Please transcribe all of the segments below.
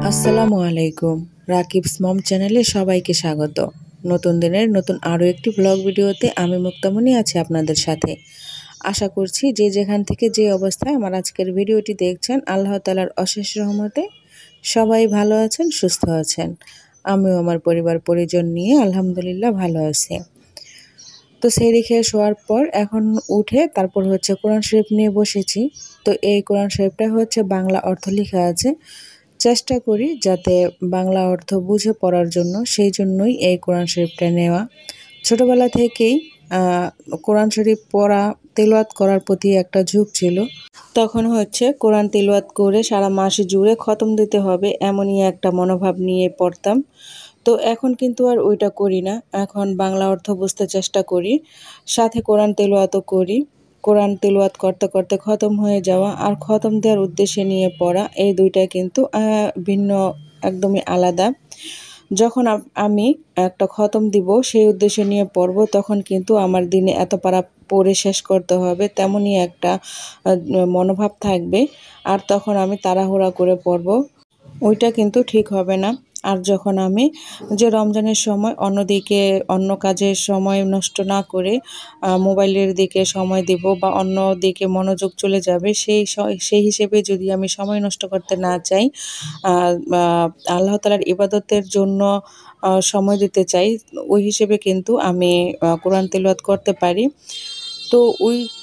আসসালামু আলাইকুম। রাকিবস মম চ্যানেলে সবাইকে স্বাগত। নতুন দিনের নতুন আরও একটি ব্লগ ভিডিওতে আমি মুক্তামণি আছি আপনাদের সাথে। আশা করছি যে যেখান থেকে যে অবস্থায় আমার আজকের ভিডিওটি দেখছেন, আল্লাহ তাআলার অশেষ রহমতে সবাই ভালো আছেন, সুস্থ আছেন। আমিও আমার পরিবার পরিজন নিয়ে আলহামদুলিল্লাহ ভালো আছি। তো সেহরি খেয়ে শোয়ার পর এখন উঠে তারপর কোরআন শরীফ নিয়ে বসেছি। তো এই কোরআন শরীফটা বাংলা অর্থ লেখা আছে। চেষ্টা করি যাতে বাংলা অর্থ বুঝে পড়ার জন্য, সেই জন্যই এই কোরআন শরীফটা নেওয়া। ছোটবেলা থেকেই কোরআন শরীফ পড়া, তেলাওয়াত করার প্রতি একটা ঝোঁক ছিল। তখন কোরআন তেলাওয়াত করে সারা মাস জুড়ে খতম দিতে হবে, এমনই একটা মনোভাব নিয়ে পড়তাম। তো এখন কিন্তু আর ওইটা করি না। এখন বাংলা অর্থ বুঝতে চেষ্টা করি, সাথে কোরআন তেলাওয়াতও করি। কোরআন তেলাওয়াত করতে করতে খতম হয়ে যাওয়া আর খতম দেওয়ার উদ্দেশ্যে নিয়ে পড়া, এই দুইটা কিন্তু ভিন্ন, একদমই আলাদা। যখন আমি একটা খতম দিব, সেই উদ্দেশ্যে নিয়ে পড়ব, তখন কিন্তু আমার দিনে এত পারা পড়ে শেষ করতে হবে তেমনই একটা মনোভাব থাকবে। আর তখন আমি তাড়াহুড়া করে পড়ব, ওইটা কিন্তু ঠিক হবে না। আর যখন আমি রমজানের সময় অন্যদিকে অন্য কাজের সময় নষ্ট না করে মোবাইলের দিকে সময় দিব বা অন্য দিকে মনোযোগ চলে যাবে, সেই হিসেবে যদি আমি সময় নষ্ট করতে না চাই, আল্লাহ তাআলার ইবাদতের জন্য সময় দিতে চাই, ওই হিসেবে কিন্তু আমি কোরআন তেলাওয়াত করতে পারি। তো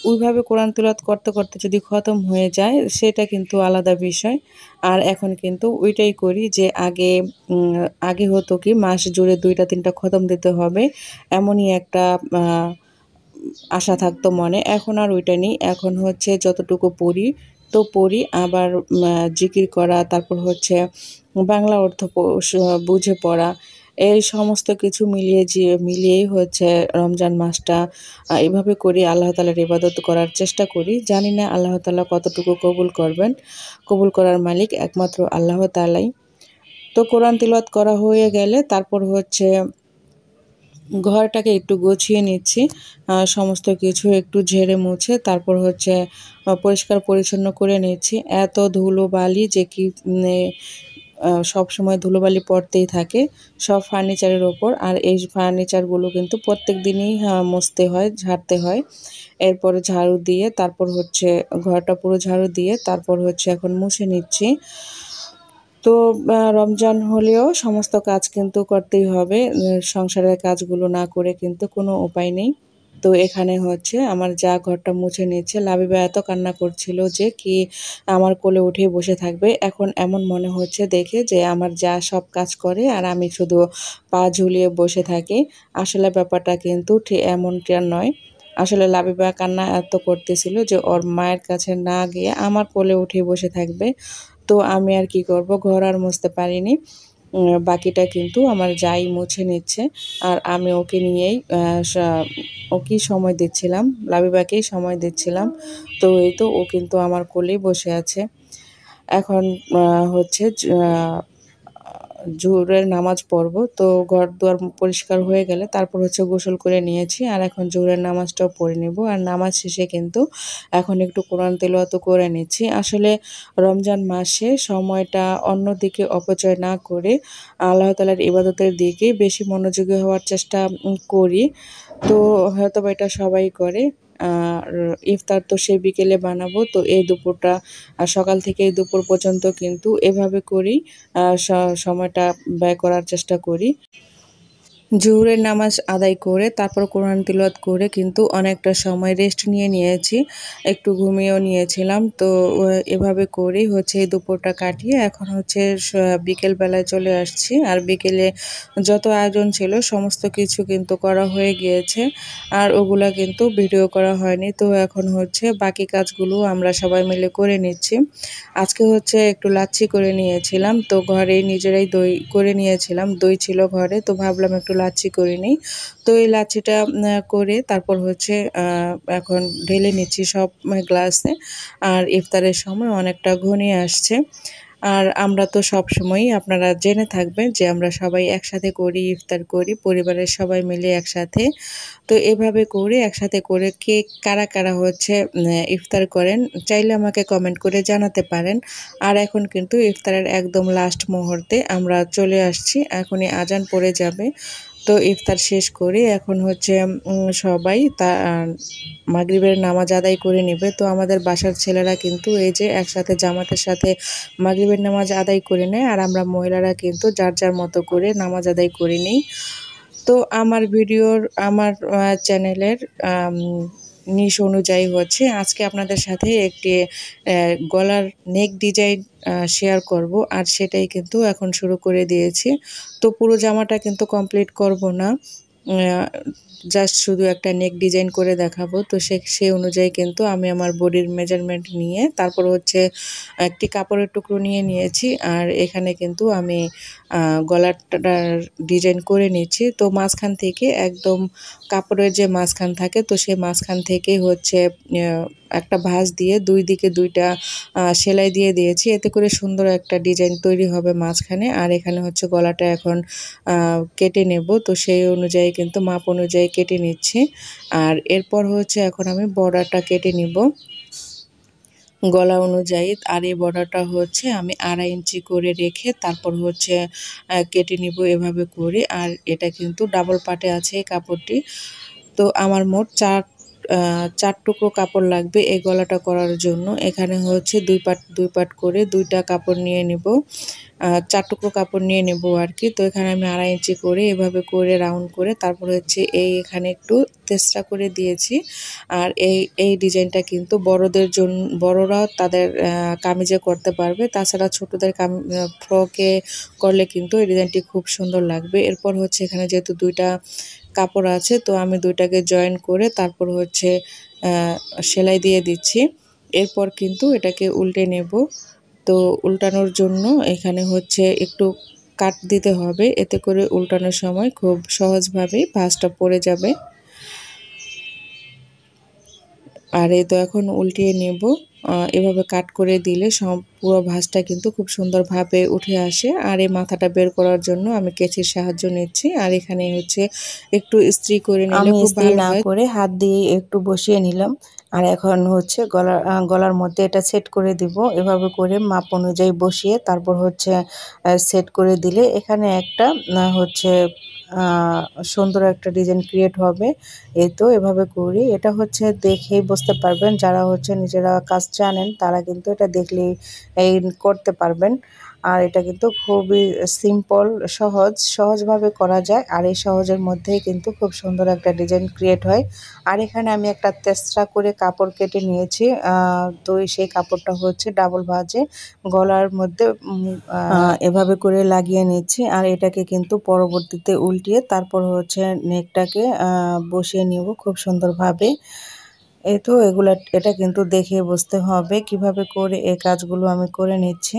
ওইভাবে কোরআন তেলাওয়াত করতে করতে যদি খতম হয়ে যায়, সেটা কিন্তু আলাদা বিষয়। আর এখন কিন্তু ওইটাই করি যে আগে হতো কি মাস জুড়ে 2টা 3টা খতম দিতে হবে, এমনই একটা আশা থাকতো মনে। এখন আর ওইটা নেই। এখন যতটুকু পড়ি তো পড়ি, আবার জিকির করা, তারপর বাংলা অর্থ বুঝে পড়া, এই সমস্ত কিছু মিলিয়েই রমজান মাসটা এভাবে করি আল্লাহ তাআলার ইবাদত করার চেষ্টা করি। জানি না আল্লাহ তাআলা কতটুকু কবুল করবেন। কবুল করার মালিক একমাত্র আল্লাহ তাআলাই। তো কোরআন তিলাওয়াত করা হয়ে গেলে তারপর ঘরটাকে একটু গুছিয়ে নিচ্ছি, সমস্ত কিছু একটু ঝেড়ে মুছে তারপর পরিষ্কার পরিচ্ছন্ন করে নিচ্ছি। এত ধুলোবালি যে কি সব সময় ধুলোবালি পড়তেই থাকে সব ফার্নিচারের ওপর। আর এই ফার্নিচারগুলো কিন্তু প্রত্যেক দিনই মুছতে হয়, ঝাড়তে হয়। এরপরে ঝাড়ু দিয়ে তারপর ঘরটা পুরো ঝাড়ু দিয়ে তারপর এখন মুছে নিচ্ছি। তো রমজান হলেও সমস্ত কাজ কিন্তু করতেই হবে। সংসারের কাজগুলো না করে কিন্তু কোনো উপায় নেই। তো এখানে আমার যা ঘরটা মুছে নিচ্ছে। লাবিবা এত কান্না করছিল যে কি আমার কোলে উঠেই বসে থাকবে। এখন এমন মনে হচ্ছে দেখে যে আমার যা সব কাজ করে আর আমি শুধু পা ঝুলিয়ে বসে থাকি। আসলে ব্যাপারটা কিন্তু এমনটা নয়। আসলে লাবিবা কান্না এত করতেছিল যে ওর মায়ের কাছে না গিয়ে আমার কোলে উঠেই বসে থাকবে। তো আমি আর কি করব, ঘর আর মুছতে পারিনি। বাকিটা কিন্তু আমার যাই মুছে নিচ্ছে, আর আমি ওকে নিয়েই ওকেই সময় দিচ্ছিলাম, লাবিবাকেই সময় দিচ্ছিলাম। তো এই তো ও কিন্তু আমার কোলেই বসে আছে। এখন জোহরের নামাজ পড়ব। তো ঘর দুয়ার পরিষ্কার হয়ে গেলে তারপর গোসল করে নিয়েছি, আর এখন জোহরের নামাজটাও পড়ে নেব। আর নামাজ শেষে কিন্তু এখন একটু কোরআন তেলাওয়াতও করে নিচ্ছি। আসলে রমজান মাসে সময়টা অন্যদিকে অপচয় না করে আল্লাহ তাআলার ইবাদতের দিকে বেশি মনোযোগী হওয়ার চেষ্টা করি। তো হয়তোবা এটা সবাই করে। আর ইফতার তো সেই বিকেলে বানাবো, তো এই দুপুরটা সকাল থেকে এই দুপুর পর্যন্ত কিন্তু এভাবে করেই সময়টা ব্যয় করার চেষ্টা করি। জোহরের নামাজ আদায় করে তারপর কোরআন তিলাওয়াত করে কিন্তু অনেকটা সময় রেস্ট নিয়েছি, একটু ঘুমিয়েও নিয়েছিলাম। তো এভাবে করেই এই দুপুরটা কাটিয়ে এখন বিকেলবেলায় চলে আসছি। আর বিকেলে যত আয়োজন ছিল সমস্ত কিছু কিন্তু করা হয়ে গিয়েছে, আর ওগুলা কিন্তু ভিডিও করা হয়নি। তো এখন বাকি কাজগুলো আমরা সবাই মিলে করে নিচ্ছি। আজকে একটু লাচ্ছি করে নিয়েছিলাম, তো ঘরে নিজেরাই দই করে নিয়েছিলাম, দই ছিল ঘরে, তো ভাবলাম একটু লাচ্ছি করে নিই। তো এই লাচ্ছিটা করে তারপর এখন ঢেলে নিচ্ছি সব গ্লাসে। আর ইফতারের সময় অনেকটা ঘনিয়ে আসছে। আর আমরা তো সবসময়ই আপনারা জেনে থাকবেন যে আমরা সবাই একসাথে করি, ইফতার করি পরিবারের সবাই মিলে একসাথে। তো এভাবে করে একসাথে করে কে কারা কারা হচ্ছে ইফতার করেন চাইলে আমাকে কমেন্ট করে জানাতে পারেন। আর এখন কিন্তু ইফতারের একদম লাস্ট মুহূর্তে আমরা চলে আসছি, এখনই আজান পড়ে যাবে। তো ইফতার শেষ করে এখন হচ্ছে সবাই মাগরিবের নামাজ আদায় করে নেবে। তো আমাদের বাসার ছেলেরা কিন্তু এই যে একসাথে জামাতের সাথে মাগরিবের নামাজ আদায় করে নেয়, আর আমরা মহিলারা কিন্তু যার যার মতো করে নামাজ আদায় করে নিই। তো আমার চ্যানেলের নিশ অনুযায়ী হচ্ছে আজকে আপনাদের সাথে একটি গলার নেক ডিজাইন শেয়ার করব, আর সেটাই কিন্তু এখন শুরু করে দিয়েছি। তো পুরো জামাটা কিন্তু কমপ্লিট করব না, জাস্ট শুধু একটা নেক ডিজাইন করে দেখাবো। তো সেই অনুযায়ী কিন্তু আমি আমার বডির মেজারমেন্ট নিয়ে তারপর হচ্ছে একটি কাপড়ের টুকরো নিয়ে নিয়েছি, আর এখানে কিন্তু আমি গলাটার ডিজাইন করে নিচ্ছি। তো মাঝখান থেকে একদম কাপড়ের যে মাঝখান থাকে, তো সেই মাঝখান থেকে হচ্ছে একটা ভাঁজ দিয়ে দুই দিকে দুইটা সেলাই দিয়ে দিয়েছি, এতে করে সুন্দর একটা ডিজাইন তৈরি হবে মাঝখানে। আর এখানে হচ্ছে গলাটা এখন কেটে নেব, তো সেই অনুযায়ী কিন্তু মাপ অনুযায়ী কেটে নিচ্ছি। আর এরপর হচ্ছে এখন আমি বর্ডারটা কেটে নিব গলা অনুযায়ী। আর এই বর্ডারটা হচ্ছে আমি 2.5 ইঞ্চি করে রেখে তারপর হচ্ছে কেটে নিব এভাবে করে। আর এটা কিন্তু ডাবল পাটে আছে এই কাপড়টি। তো আমার মোট চার টুকরো কাপড় লাগবে এই গলাটা করার জন্য। এখানে হচ্ছে দুই পাট করে দুইটা কাপড় নিয়ে নিব, 4 টুকরো কাপড় নিয়ে নেব আর কি। তো এখানে আমি 2.5 ইঞ্চি করে এভাবে করে রাউন্ড করে তারপর হচ্ছে এখানে একটু তেস্তা করে দিয়েছি। আর এই ডিজাইনটা কিন্তু বড়দের জন্য, বড়রাও তাদের কামিজে করতে পারবে, তাছাড়া ছোটদের ফ্রকে করলে কিন্তু এই ডিজাইনটি খুব সুন্দর লাগবে। এরপর হচ্ছে এখানে যেহেতু দুইটা কাপড় আছে, তো আমি দুইটাকে জয়েন করে তারপর হচ্ছে সেলাই দিয়ে দিচ্ছি। এরপর কিন্তু এটাকে উল্টে নেব। তো উল্টানোর জন্য এখানে হচ্ছে একটু কাট দিতে হবে, এতে করে উল্টানোর সময় খুব সহজভাবেই ভাঁজটা পড়ে যাবে। আর এই তো এখন উল্টিয়ে নেব, এভাবে কাট করে দিলে পুরো ভাঁজটা কিন্তু খুব সুন্দরভাবে উঠে আসে। আর এই মাথাটা বের করার জন্য আমি কেচির সাহায্য নিচ্ছি। আর এখানে হচ্ছে একটু ইস্ত্রি করে নিলে খুব ভালো হয়। করে হাত দিয়ে একটু বসিয়ে নিলাম। আর এখন হচ্ছে গলার মধ্যে এটা সেট করে দিব, এভাবে করে মাপ অনুযায়ী বসিয়ে তারপর হচ্ছে সেট করে দিলে এখানে একটা হচ্ছে সুন্দর একটা ডিজাইন ক্রিয়েট হবে। এই তো এভাবে করি, এটা হচ্ছে দেখেই বুঝতে পারবেন, যারা হচ্ছে নিজেরা কাজ জানেন তারা কিন্তু এটা দেখলেই এই করতে পারবেন। আর এটা কিন্তু খুবই সিম্পল, সহজভাবে করা যায়। আর এই সহজের মধ্যেই কিন্তু খুব সুন্দর একটা ডিজাইন ক্রিয়েট হয়। আর এখানে আমি একটা তেস্রা করে কাপড় কেটে নিয়েছি, তো সেই কাপড়টা হচ্ছে ডাবল ভাঁজে গলার মধ্যে এভাবে করে লাগিয়ে নিচ্ছি। আর এটাকে কিন্তু পরবর্তীতে উল্টিয়ে তারপর হচ্ছে নেকটাকে বসিয়ে নিব খুব সুন্দরভাবে। এই তো এটা কিন্তু দেখে বুঝতে হবে কিভাবে করে এই কাজগুলো আমি করে নিচ্ছি।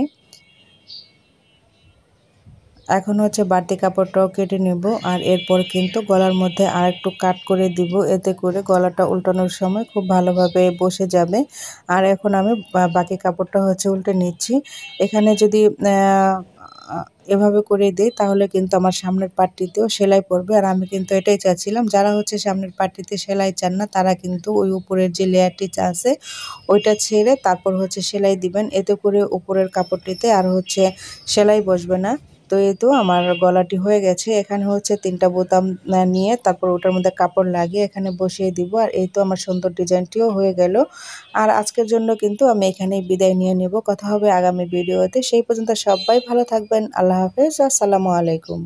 এখন হচ্ছে বাড়তি কাপড়টাও কেটে নেব, আর এরপর কিন্তু গলার মধ্যে আরেকটু কাট করে দিব, এতে করে গলাটা উল্টানোর সময় খুব ভালোভাবে বসে যাবে। আর এখন আমি বাকি কাপড়টা হচ্ছে উল্টে নিচ্ছি। এখানে যদি এভাবে করে দিই তাহলে কিন্তু আমার সামনের পাটটিতেও সেলাই পড়বে। আর আমি কিন্তু এটাই চাচ্ছিলাম, যারা হচ্ছে সামনের পাটটিতে সেলাই চান না তারা কিন্তু ওই উপরের যে লেয়ারটি আছে ওইটা ছেড়ে তারপর হচ্ছে সেলাই দিবেন, এতে করে উপরের কাপড়টিতে আর হচ্ছে সেলাই বসবে না। তো এই তো আমার গলাটি হয়ে গেছে। এখানে হচ্ছে 3টা বোতাম নিয়ে তারপর ওটার মধ্যে কাপড় লাগিয়ে এখানে বসিয়ে দিব। আর এই তো আমার সুন্দর ডিজাইনটিও হয়ে গেল। আর আজকের জন্য কিন্তু আমি এখানেই বিদায় নিয়ে নেব। কথা হবে আগামী ভিডিওতে। সেই পর্যন্ত সবাই ভালো থাকবেন। আল্লাহ হাফেজ। আসসালামু আলাইকুম।